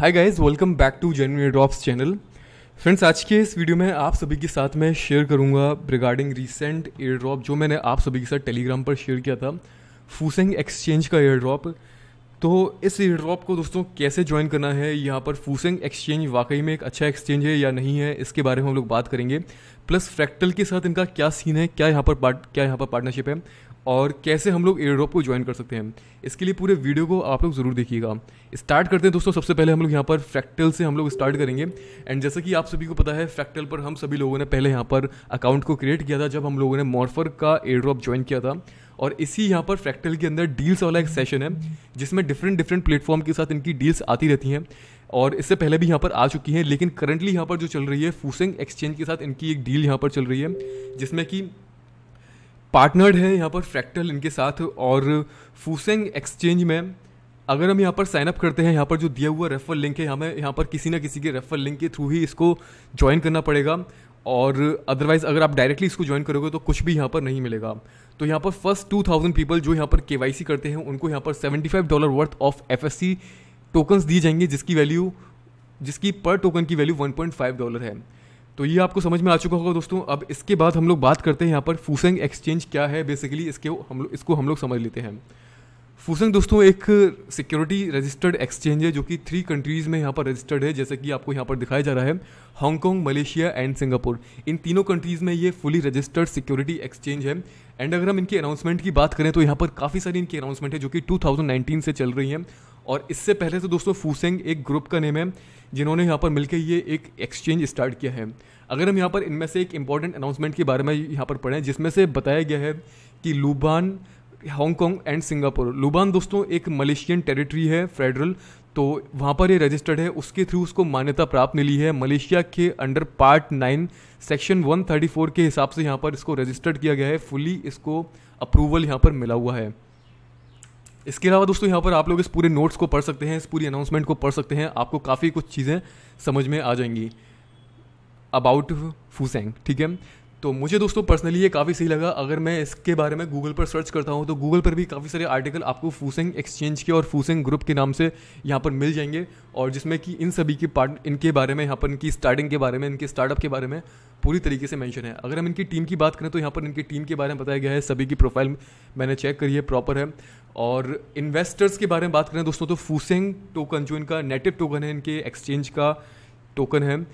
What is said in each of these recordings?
Hi guys, welcome back to genuine airdrops channel. Friends, आज के इस वीडियो में आप सभी के साथ मैं शेयर करूंगा रिगार्डिंग रीसेंट एयरड्रॉप जो मैंने आप सभी के साथ टेलीग्राम पर शेयर किया था, फूसेंग एक्सचेंज का एयरड्रॉप। तो इस एयरड्रॉप को दोस्तों कैसे ज्वाइन करना है, यहाँ पर फूसेंग एक्सचेंज वाकई में एक अच्छा एक्सचेंज है या नहीं है, इसके बारे में हम लोग बात करेंगे। प्लस फ्रैक्टल के साथ इनका क्या सीन है, क्या यहाँ पर पार्टनरशिप है और कैसे हम लोग एयरड्रॉप को ज्वाइन कर सकते हैं। इसके लिए पूरे वीडियो को आप लोग ज़रूर देखिएगा। स्टार्ट करते हैं दोस्तों। सबसे पहले हम लोग यहाँ पर फ्रैक्टल से हम लोग स्टार्ट करेंगे। एंड जैसा कि आप सभी को पता है, फ्रैक्टल पर हम सभी लोगों ने पहले यहाँ पर अकाउंट को क्रिएट किया था जब हम लोगों ने मॉर्फर का एयरड्रॉप ज्वाइन किया था। और इसी यहाँ पर फ्रैक्टल के अंदर डील्स वाला एक सेशन है जिसमें डिफरेंट प्लेटफॉर्म के साथ इनकी डील्स आती रहती हैं और इससे पहले भी यहाँ पर आ चुकी हैं। लेकिन करंटली यहाँ पर जो चल रही है, फूसेंग एक्सचेंज के साथ इनकी एक डील यहाँ पर चल रही है जिसमें कि पार्टनर्ड है यहाँ पर फ्रैक्टल इनके साथ। और फूसेंग एक्सचेंज में अगर हम यहाँ पर साइन अप करते हैं, यहाँ पर जो दिया हुआ रेफरल लिंक है, हमें यहाँ पर किसी ना किसी के रेफरल लिंक के थ्रू ही इसको ज्वाइन करना पड़ेगा। और अदरवाइज अगर आप डायरेक्टली इसको ज्वाइन करोगे तो कुछ भी यहाँ पर नहीं मिलेगा। तो यहाँ पर फर्स्ट 2000 पीपल जो यहाँ पर केवाईसी करते हैं उनको यहाँ पर $75 वर्थ ऑफ एफएससी टोकन्स दिए जाएंगे जिसकी पर टोकन की वैल्यू $1.5 है। तो ये आपको समझ में आ चुका होगा दोस्तों। अब इसके बाद हम लोग बात करते हैं यहाँ पर फूसेंग एक्सचेंज क्या है। बेसिकली इसको हम लोग समझ लेते हैं। फूसेंग दोस्तों एक सिक्योरिटी रजिस्टर्ड एक्सचेंज है जो कि 3 कंट्रीज़ में यहाँ पर रजिस्टर्ड है, जैसे कि आपको यहाँ पर दिखाया जा रहा है, हांगकांग, मलेशिया एंड सिंगापुर। इन तीनों कंट्रीज़ में ये फुली रजिस्टर्ड सिक्योरिटी एक्सचेंज है। एंड अगर हम इनके अनाउंसमेंट की बात करें तो यहाँ पर काफ़ी सारी इनकी अनाउंसमेंट है जो कि 2019 से चल रही हैं। और इससे पहले तो दोस्तों फूसेंग एक ग्रुप का नेम है जिन्होंने यहाँ पर मिलकर ये एक एक्सचेंज स्टार्ट किया है। अगर हम यहाँ पर इनमें से एक इंपॉर्टेंट अनाउंसमेंट के बारे में यहाँ पर पढ़ें जिसमें से बताया गया है कि लुबान, हांगकांग एंड सिंगापुर। लुबान दोस्तों एक मलेशियन टेरिटरी है फेडरल, तो वहाँ पर ये रजिस्टर्ड है, उसके थ्रू उसको मान्यता प्राप्त मिली है। मलेशिया के अंडर पार्ट 9 सेक्शन 134 के हिसाब से यहाँ पर इसको रजिस्टर्ड किया गया है, फुली इसको अप्रूवल यहाँ पर मिला हुआ है। इसके अलावा दोस्तों यहाँ पर आप लोग इस पूरे नोट्स को पढ़ सकते हैं, इस पूरी अनाउंसमेंट को पढ़ सकते हैं, आपको काफ़ी कुछ चीज़ें समझ में आ जाएंगी अबाउट फूसेंग। ठीक है, तो मुझे दोस्तों पर्सनली ये काफ़ी सही लगा। अगर मैं इसके बारे में गूगल पर सर्च करता हूँ तो गूगल पर भी काफ़ी सारे आर्टिकल आपको फूसेंग एक्सचेंज के और फूसेंग ग्रुप के नाम से यहाँ पर मिल जाएंगे, और जिसमें कि इन सभी के इनके बारे में, यहाँ पर इनकी स्टार्टिंग के बारे में, इनके स्टार्टअप के बारे में पूरी तरीके से मेंशन है। अगर हम इनकी टीम की बात करें तो यहाँ पर इनकी टीम के बारे में बताया गया है, सभी की प्रोफाइल मैंने चेक करी है, प्रॉपर है। और इन्वेस्टर्स के बारे में बात करें दोस्तों तो फूसेंग टोकन जो इनका नेटिव टोकन है, इनके एक्सचेंज का टोकन है,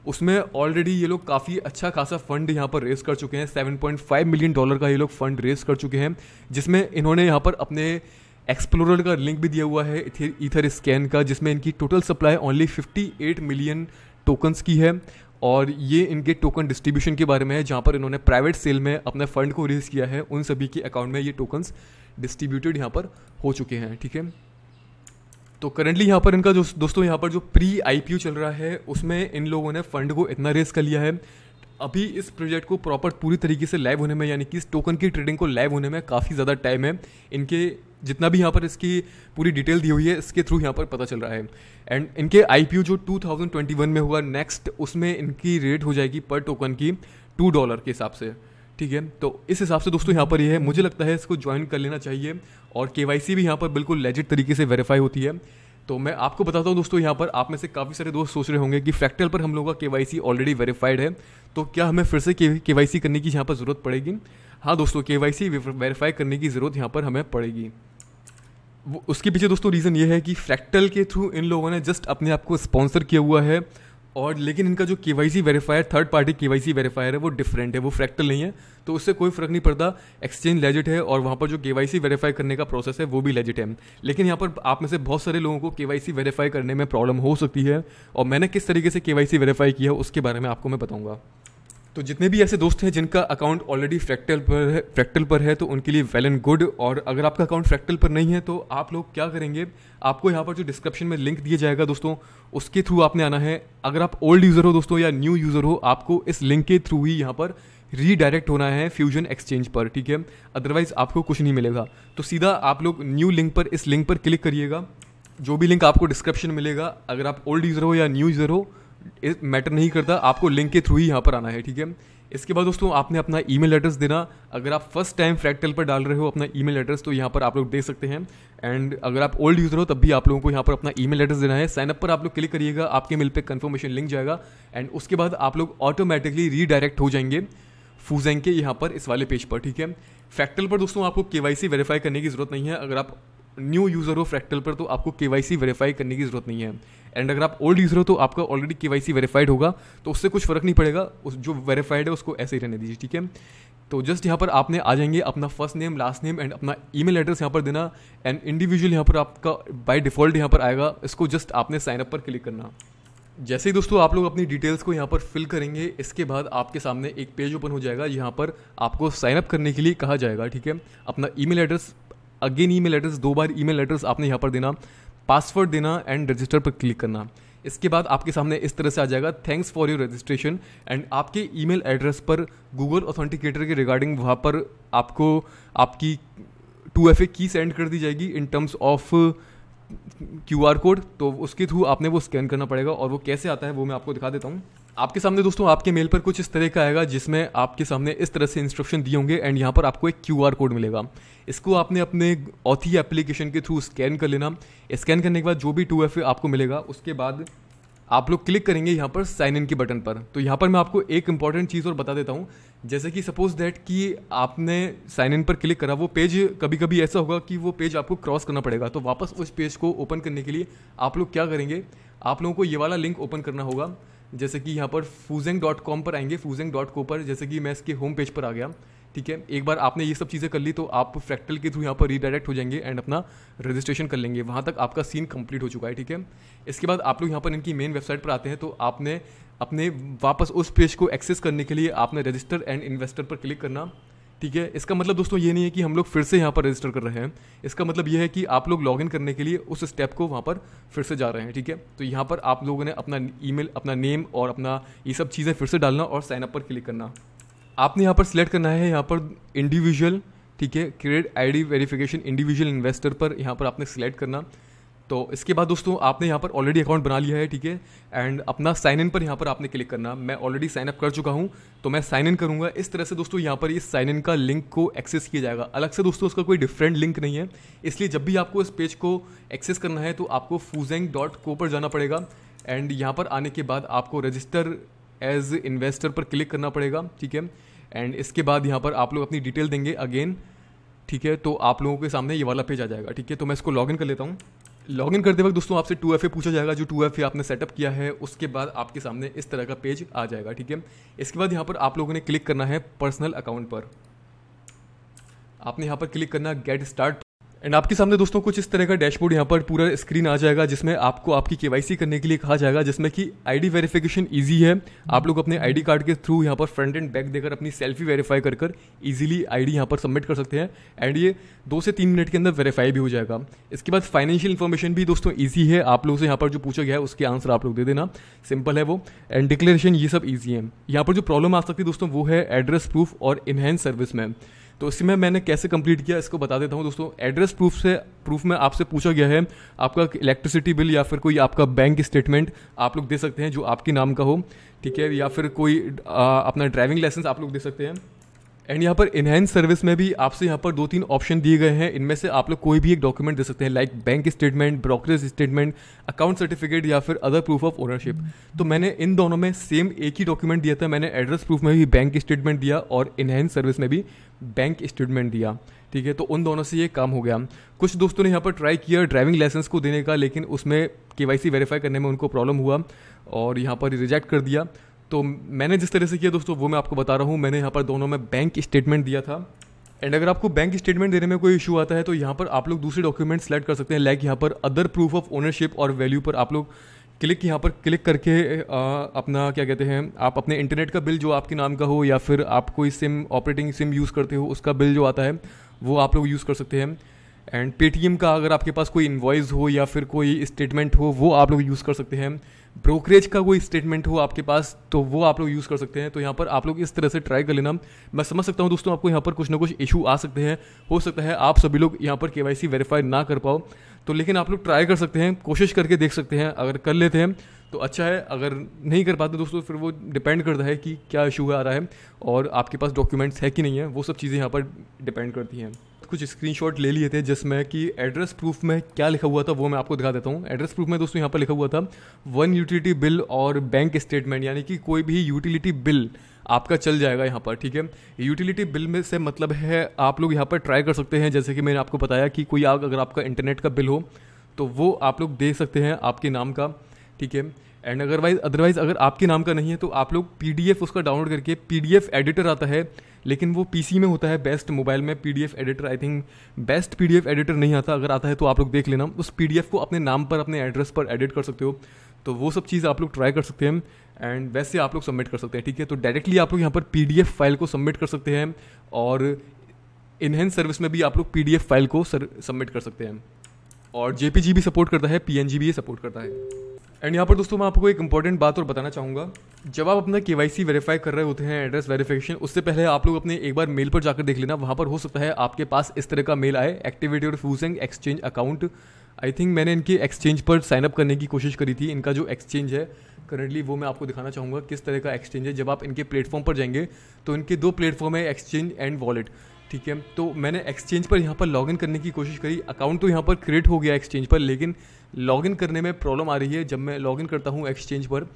उसमें ऑलरेडी ये लोग काफ़ी अच्छा खासा फंड यहाँ पर रेस कर चुके हैं। $7.5 मिलियन का ये लोग फंड रेस कर चुके हैं, जिसमें इन्होंने यहाँ पर अपने एक्सप्लोरर का लिंक भी दिया हुआ है ईथर स्कैन का, जिसमें इनकी total supply only 58 million tokens की है। और ये इनके टोकन डिस्ट्रीब्यूशन के बारे में है, जहाँ पर इन्होंने प्राइवेट सेल में अपने फंड को रेज किया है, उन सभी के अकाउंट में ये टोकन्स डिस्ट्रीब्यूटेड यहाँ पर हो चुके हैं। ठीक है, तो करंटली यहाँ पर इनका जो दोस्तों यहाँ पर जो प्री आईपीओ चल रहा है उसमें इन लोगों ने फंड को इतना रेस कर लिया है। अभी इस प्रोजेक्ट को प्रॉपर पूरी तरीके से लाइव होने में, यानी कि इस टोकन की ट्रेडिंग को लाइव होने में काफ़ी ज़्यादा टाइम है। इनके जितना भी यहाँ पर इसकी पूरी डिटेल दी हुई है इसके थ्रू यहाँ पर पता चल रहा है। एंड इनके आईपीओ जो 2021 में हुआ नेक्स्ट, उसमें इनकी रेट हो जाएगी पर टोकन की $2 के हिसाब से। ठीक है, तो इस हिसाब से दोस्तों यहाँ पर ये है, मुझे लगता है इसको ज्वाइन कर लेना चाहिए। और केवाईसी भी यहाँ पर बिल्कुल लेजिट तरीके से वेरीफाई होती है। तो मैं आपको बताता हूँ दोस्तों, यहाँ पर आप में से काफ़ी सारे दोस्त सोच रहे होंगे कि फ्रैक्टल पर हम लोगों का केवाईसी ऑलरेडी वेरीफाइड है, तो क्या हमें फिर से केवाईसी करने की यहाँ पर ज़रूरत पड़ेगी? हाँ दोस्तों, केवाईसी वेरीफाई करने की ज़रूरत यहाँ पर हमें पड़ेगी। उसके पीछे दोस्तों रीज़न ये है कि फ्रैक्टल के थ्रू इन लोगों ने जस्ट अपने आप को स्पॉन्सर किया हुआ है, और लेकिन इनका जो KYC verifier, third party KYC verifier है, वो डिफरेंट है, वो फ्रैक्टल नहीं है। तो उससे कोई फ़र्क नहीं पड़ता, एक्सचेंज लेजिट है और वहाँ पर जो केवाईसी वेरीफाई करने का प्रोसेस है वो भी लेजिट है। लेकिन यहाँ पर आप में से बहुत सारे लोगों को केवाईसी वेरीफाई करने में प्रॉब्लम हो सकती है, और मैंने किस तरीके से केवाईसी वेरीफाई किया उसके बारे में आपको मैं बताऊँगा। तो जितने भी ऐसे दोस्त हैं जिनका अकाउंट ऑलरेडी फ्रैक्टल पर है तो उनके लिए वेल एंड गुड। और अगर आपका अकाउंट फ्रैक्टल पर नहीं है तो आप लोग क्या करेंगे, आपको यहाँ पर जो डिस्क्रिप्शन में लिंक दिया जाएगा दोस्तों, उसके थ्रू आपने आना है। अगर आप ओल्ड यूज़र हो दोस्तों या न्यू यूज़र हो, आपको इस लिंक के थ्रू ही यहाँ पर रीडायरेक्ट होना है फ्यूजन एक्सचेंज पर। ठीक है, अदरवाइज आपको कुछ नहीं मिलेगा। तो सीधा आप लोग न्यू लिंक पर, इस लिंक पर क्लिक करिएगा, जो भी लिंक आपको डिस्क्रिप्शन मिलेगा। अगर आप ओल्ड यूज़र हो या न्यू यूज़र हो, मैटर नहीं करता, आपको लिंक के थ्रू ही यहाँ पर आना है, ठीक है। इसके बाद दोस्तों आपने अपना ईमेल एड्रेस देना। अगर आप फर्स्ट टाइम फ्रैक्टल पर डाल रहे हो अपना ईमेल एड्रेस तो यहाँ पर आप लोग दे सकते हैं, एंड अगर आप ओल्ड यूज़र हो तब भी आप लोगों को यहाँ पर अपना ईमेल एड्रेस देना है। साइनअप पर आप लोग क्लिक करिएगा, आपके मेल पे कंफर्मेशन लिंक जाएगा, एंड उसके बाद आप लोग ऑटोमेटिकली रीडायरेक्ट हो जाएंगे फूजेंग के यहाँ पर इस वाले पेज पर, ठीक है। फ्रैक्टल पर दोस्तों आपको KYC वेरीफाई करने की ज़रूरत नहीं है। अगर आप न्यू यूज़र हो फ्रैक्टल पर तो आपको KYC वेरीफाई करने की ज़रूरत नहीं है, एंड अगर आप ओल्ड यूज़र हो तो आपका ऑलरेडी KYC वेरीफाइड होगा, तो उससे कुछ फ़र्क नहीं पड़ेगा, उस जो वेरीफाइड है उसको ऐसे ही रहने दीजिए, ठीक है। तो जस्ट यहाँ पर आपने आ जाएंगे, अपना first name last name and अपना ईमेल एड्रेस यहाँ पर देना, एंड इंडिविजुअल यहाँ पर आपका बाय डिफ़ॉल्ट यहाँ पर आएगा, इसको जस्ट आपने साइनअप पर क्लिक करना। जैसे ही दोस्तों आप लोग अपनी डिटेल्स को यहाँ पर फिल करेंगे, इसके बाद आपके सामने एक पेज ओपन हो जाएगा, यहाँ पर आपको साइनअप करने के लिए कहा जाएगा, ठीक है। अपना email address, again email address, 2 बार ईमेल एड्रेस आपने यहाँ पर देना, पासवर्ड देना एंड रजिस्टर पर क्लिक करना। इसके बाद आपके सामने इस तरह से आ जाएगा, thanks for your registration, and आपके ईमेल एड्रेस पर गूगल ऑथेंटिकेटर के रिगार्डिंग वहाँ पर आपको आपकी 2FA की सेंड कर दी जाएगी in terms of QR code, तो उसके थ्रू आपने वो स्कैन करना पड़ेगा, और वो कैसे आता है वो मैं आपको दिखा देता हूँ। आपके सामने दोस्तों आपके मेल पर कुछ इस तरह का आएगा, जिसमें आपके सामने इस तरह से इंस्ट्रक्शन दिए होंगे, एंड यहाँ पर आपको एक QR कोड मिलेगा। इसको आपने अपने ऑथी एप्लीकेशन के थ्रू स्कैन कर लेना। स्कैन करने के बाद जो भी 2FA आपको मिलेगा, उसके बाद आप लोग क्लिक करेंगे यहाँ पर साइन इन के बटन पर। तो यहाँ पर मैं आपको एक इंपॉर्टेंट चीज़ और बता देता हूँ, जैसे कि सपोज दैट कि आपने साइन इन पर क्लिक करा, वो पेज कभी कभी ऐसा होगा कि वो पेज आपको क्रॉस करना पड़ेगा, तो वापस उस पेज को ओपन करने के लिए आप लोग क्या करेंगे, आप लोगों को ये वाला लिंक ओपन करना होगा। जैसे कि यहाँ पर fuseng.com पर आएंगे, fuseng.co पर, जैसे कि मैं इसके होम पेज पर आ गया, ठीक है। एक बार आपने ये सब चीज़ें कर ली तो आप फ्रैक्टल के थ्रू यहाँ पर रीडायरेक्ट हो जाएंगे एंड अपना रजिस्ट्रेशन कर लेंगे। वहाँ तक आपका सीन कंप्लीट हो चुका है, ठीक है। इसके बाद आप लोग यहाँ पर इनकी मेन वेबसाइट पर आते हैं, तो आपने अपने वापस उस पेज को एक्सेस करने के लिए आपने रजिस्टर एंड इन्वेस्टर पर क्लिक करना, ठीक है। इसका मतलब दोस्तों ये नहीं है कि हम लोग फिर से यहाँ पर रजिस्टर कर रहे हैं, इसका मतलब ये है कि आप लोग लॉगिन करने के लिए उस स्टेप को वहाँ पर फिर से जा रहे हैं, ठीक है। तो यहाँ पर आप लोगों ने अपना ईमेल, अपना नेम और अपना ये सब चीज़ें फिर से डालना और साइन अप पर क्लिक करना। आपने यहाँ पर सिलेक्ट करना है यहाँ पर इंडिविजुअल, ठीक है, credit ID verification individual investor पर यहाँ पर आपने सिलेक्ट करना। तो इसके बाद दोस्तों आपने यहाँ पर ऑलरेडी अकाउंट बना लिया है, ठीक है, एंड अपना साइन इन पर यहाँ पर आपने क्लिक करना। मैं ऑलरेडी साइन अप कर चुका हूँ, तो मैं साइन इन करूँगा। इस तरह से दोस्तों यहाँ पर इस साइन इन का लिंक को एक्सेस किया जाएगा। अलग से दोस्तों उसका कोई डिफरेंट लिंक नहीं है, इसलिए जब भी आपको इस पेज को एक्सेस करना है तो आपको fuseng.co पर जाना पड़ेगा, एंड यहाँ पर आने के बाद आपको रजिस्टर एज इन्वेस्टर पर क्लिक करना पड़ेगा, ठीक है। एंड इसके बाद यहाँ पर आप लोग अपनी डिटेल देंगे अगेन, ठीक है। तो आप लोगों के सामने ये वाला पेज आ जाएगा, ठीक है। तो मैं इसको लॉगिन कर लेता हूँ। लॉगिन करते वक्त दोस्तों आपसे 2FA पूछा जाएगा, जो 2FA आपने सेटअप किया है, उसके बाद आपके सामने इस तरह का पेज आ जाएगा, ठीक है। इसके बाद यहाँ पर आप लोगों ने क्लिक करना है पर्सनल अकाउंट पर। आपने यहाँ पर क्लिक करना गेट स्टार्ट, एंड आपके सामने दोस्तों कुछ इस तरह का डैशबोर्ड यहाँ पर पूरा स्क्रीन आ जाएगा, जिसमें आपको आपकी KYC करने के लिए कहा जाएगा, जिसमें कि ID वेरिफिकेशन इजी है। आप लोग अपने ID कार्ड के थ्रू यहाँ पर फ्रंट एंड बैक देकर अपनी सेल्फी वेरीफाई कर कर ईजिली ID यहाँ पर सबमिट कर सकते हैं, एंड ये 2 से 3 मिनट के अंदर वेरीफाई भी हो जाएगा। इसके बाद फाइनेंशियल इन्फॉर्मेशन भी दोस्तों ईजी है, आप लोगों से यहाँ पर जो पूछा गया है उसके आंसर आप लोग दे देना, सिंपल है वो, एंड डिक्लेरेशन ये सब ईजी है। यहाँ पर जो प्रॉब्लम आ सकती है दोस्तों वो है एड्रेस प्रूफ और इनहेंस सर्विस में। तो इसमें मैंने कैसे कंप्लीट किया इसको बता देता हूँ दोस्तों। एड्रेस प्रूफ में आपसे पूछा गया है आपका इलेक्ट्रिसिटी बिल या फिर कोई आपका बैंक स्टेटमेंट आप लोग दे सकते हैं जो आपके नाम का हो, ठीक है, या फिर कोई अपना ड्राइविंग लाइसेंस आप लोग दे सकते हैं। एंड यहाँ पर इनहेंस सर्विस में भी आपसे यहाँ पर 2-3 ऑप्शन दिए गए हैं, इनमें से आप लोग कोई भी एक डॉक्यूमेंट दे सकते हैं, like bank statement, brokerage statement, account certificate या फिर अदर प्रूफ ऑफ ओनरशिप। तो मैंने इन दोनों में सेम एक ही डॉक्यूमेंट दिया था, मैंने एड्रेस प्रूफ में भी बैंक स्टेटमेंट दिया और इनहेंस सर्विस में भी बैंक स्टेटमेंट दिया, ठीक है। तो उन दोनों से ये काम हो गया। कुछ दोस्तों ने यहाँ पर ट्राई किया ड्राइविंग लाइसेंस को देने का, लेकिन उसमें KYC वेरीफाई करने में उनको प्रॉब्लम हुआ और यहाँ पर रिजेक्ट कर दिया। तो मैंने जिस तरह से किया दोस्तों वो मैं आपको बता रहा हूँ। मैंने यहाँ पर दोनों में बैंक स्टेटमेंट दिया था, एंड अगर आपको बैंक स्टेटमेंट देने में कोई इशू आता है तो यहाँ पर आप लोग दूसरे डॉक्यूमेंट सेलेक्ट कर सकते हैं, लाइक यहाँ पर अदर प्रूफ ऑफ ओनरशिप और वैल्यू पर आप लोग यहाँ पर क्लिक करके अपना क्या कहते हैं, आप अपने इंटरनेट का बिल जो आपके नाम का हो या फिर आप कोई ऑपरेटिंग सिम यूज़ करते हो उसका बिल जो आता है वो आप लोग यूज़ कर सकते हैं। एंड पेटीएम का अगर आपके पास कोई इनवॉइस हो या फिर कोई स्टेटमेंट हो वो आप लोग यूज़ कर सकते हैं। ब्रोकरेज का कोई स्टेटमेंट हो आपके पास तो वो आप लोग यूज़ कर सकते हैं। तो यहाँ पर आप लोग इस तरह से ट्राई कर लेना। मैं समझ सकता हूँ दोस्तों आपको यहाँ पर कुछ ना कुछ इशू आ सकते हैं, हो सकता है आप सभी लोग यहाँ पर KYC वेरीफाई ना कर पाओ, तो लेकिन आप लोग ट्राई कर सकते हैं, कोशिश करके देख सकते हैं। अगर कर लेते हैं तो अच्छा है। अगर नहीं कर पाते दोस्तों फिर वो डिपेंड करता है कि क्या इशू आ रहा है और आपके पास डॉक्यूमेंट्स है कि नहीं है, वो सब चीज़ें यहाँ पर डिपेंड करती हैं। कुछ स्क्रीनशॉट ले लिए थे जिसमें कि एड्रेस प्रूफ में क्या लिखा हुआ था वो मैं आपको दिखा देता हूँ। एड्रेस प्रूफ में दोस्तों यहाँ पर लिखा हुआ था 1 यूटिलिटी बिल और बैंक स्टेटमेंट, यानी कि कोई भी यूटिलिटी बिल आपका चल जाएगा यहाँ पर, ठीक है। यूटिलिटी बिल में से मतलब है आप लोग यहाँ पर ट्राई कर सकते हैं, जैसे कि मैंने आपको बताया कि कोई अगर आपका इंटरनेट का बिल हो तो वो आप लोग दे सकते हैं आपके नाम का, ठीक है। एंड अदरवाइज अगर आपके नाम का नहीं है तो आप लोग PDF उसका डाउनलोड करके, PDF एडिटर आता है लेकिन वो PC में होता है बेस्ट, मोबाइल में PDF editor I think best PDF editor नहीं आता, अगर आता है तो आप लोग देख लेना। उस PDF को अपने नाम पर, अपने एड्रेस पर एडिट कर सकते हो, तो वो सब चीज़ आप लोग ट्राई कर सकते हैं एंड वैसे आप लोग सबमिट कर सकते हैं, ठीक है। तो डायरेक्टली आप लोग यहाँ पर PDF फाइल को सबमिट कर सकते हैं और इनहेंस सर्विस में भी आप लोग PDF फाइल को सबमिट कर सकते हैं। और JPG भी सपोर्ट करता है, PNG भी सपोर्ट करता है। एंड यहाँ पर दोस्तों मैं आपको एक इंपॉर्टेंट बात और बताना चाहूँगा, जब आप अपना KYC वेरीफाई कर रहे होते हैं, एड्रेस वेरिफिकेशन, उससे पहले आप लोग अपने एक बार मेल पर जाकर देख लेना। वहाँ पर हो सकता है आपके पास इस तरह का मेल आए, activate your Fusang exchange account. I think मैंने इनके एक्सचेंज पर साइन अप करने की कोशिश करी थी। इनका जो एक्सचेंज है करंटली वो मैं आपको दिखाना चाहूँगा किस तरह का एक्सचेंज है। जब आप इनके प्लेटफॉर्म पर जाएंगे तो इनके 2 प्लेटफॉर्म है, एक्सचेंज एंड वॉलेट, ठीक है। तो मैंने एक्सचेंज पर यहाँ पर लॉगिन करने की कोशिश करी, अकाउंट तो यहाँ पर क्रिएट हो गया एक्सचेंज पर, लेकिन लॉगिन करने में प्रॉब्लम आ रही है। जब मैं लॉगिन करता हूँ एक्सचेंज पर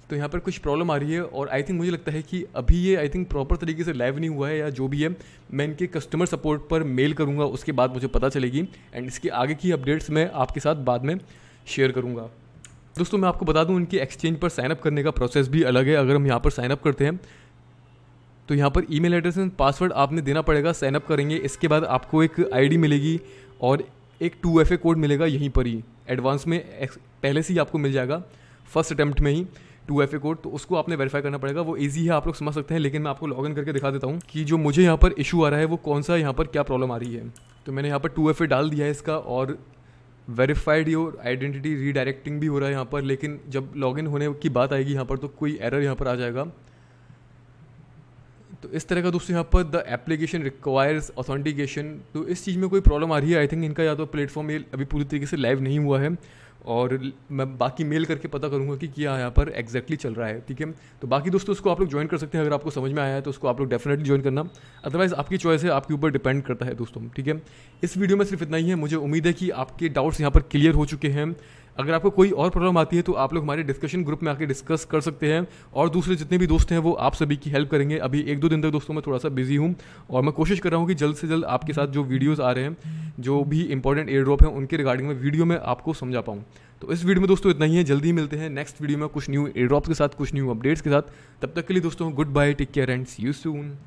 तो यहाँ पर कुछ प्रॉब्लम आ रही है और आई थिंक मुझे लगता है कि अभी ये आई थिंक प्रॉपर तरीके से लाइव नहीं हुआ है या जो भी है। मैं इनके कस्टमर सपोर्ट पर मेल करूँगा, उसके बाद मुझे पता चलेगी एंड इसके आगे की अपडेट्स मैं आपके साथ बाद में शेयर करूँगा। दोस्तों मैं आपको बता दूँ इनके एक्सचेंज पर साइनअप करने का प्रोसेस भी अलग है। अगर हम यहाँ पर साइनअप करते हैं तो यहाँ पर ईमेल एड्रेस एंड पासवर्ड आपने देना पड़ेगा, साइनअप करेंगे। इसके बाद आपको एक ID मिलेगी और एक 2FA कोड मिलेगा यहीं पर ही एडवांस में, पहले से ही आपको मिल जाएगा फर्स्ट अटैम्प्ट में ही 2FA कोड, तो उसको आपने वेरीफाई करना पड़ेगा। वो इजी है, आप लोग समझ सकते हैं, लेकिन मैं आपको लॉगिन करके दिखा देता हूँ कि जो मुझे यहाँ पर इशू आ रहा है वो कौन सा, यहाँ पर क्या प्रॉब्लम आ रही है। तो मैंने यहाँ पर 2FA डाल दिया है इसका और वेरीफाइड योर आइडेंटिटी रीडायरेक्टिंग भी हो रहा है यहाँ पर, लेकिन जब लॉगिन होने की बात आएगी यहाँ पर तो कोई एरर यहाँ पर आ जाएगा। तो इस तरह का दोस्तों यहाँ पर द एप्लीकेशन रिक्वायर्स ऑथेंटिकेशन, तो इस चीज़ में कोई प्रॉब्लम आ रही है। आई थिंक इनका या तो प्लेटफॉर्म ये अभी पूरी तरीके से लाइव नहीं हुआ है और मैं बाकी मेल करके पता करूँगा कि क्या यहाँ पर एग्जैक्टली चल रहा है, ठीक है। तो बाकी दोस्तों उसको आप लोग ज्वाइन कर सकते हैं, अगर आपको समझ में आया है तो उसको आप लोग डेफिनेटली ज्वाइन करना, अदरवाइज आपकी चॉइस है, आपके ऊपर डिपेंड करता है दोस्तों, ठीक है। इस वीडियो में सिर्फ इतना ही है। मुझे उम्मीद है कि आपके डाउट्स यहाँ पर क्लियर हो चुके हैं। अगर आपको कोई और प्रॉब्लम आती है तो आप लोग हमारे डिस्कशन ग्रुप में आके डिस्कस कर सकते हैं और दूसरे जितने भी दोस्त हैं वो आप सभी की हेल्प करेंगे। अभी 1-2 दिन तक दोस्तों मैं थोड़ा सा बिजी हूँ और मैं कोशिश कर रहा हूँ कि जल्द से जल्द आपके साथ जो वीडियोस आ रहे हैं, जो भी इंपॉर्टेंट एयर ड्रॉप हैं, उनके रिगार्डिंग में वीडियो में आपको समझा पाऊँ। तो इस वीडियो में दोस्तों इतना ही है। जल्दी ही मिलते हैं नेक्स्ट वीडियो में कुछ न्यू एयर ड्रॉप्स के साथ, कुछ न्यू अपडेट्स के साथ। तब तक के लिए दोस्तों good bye, take care and see you soon.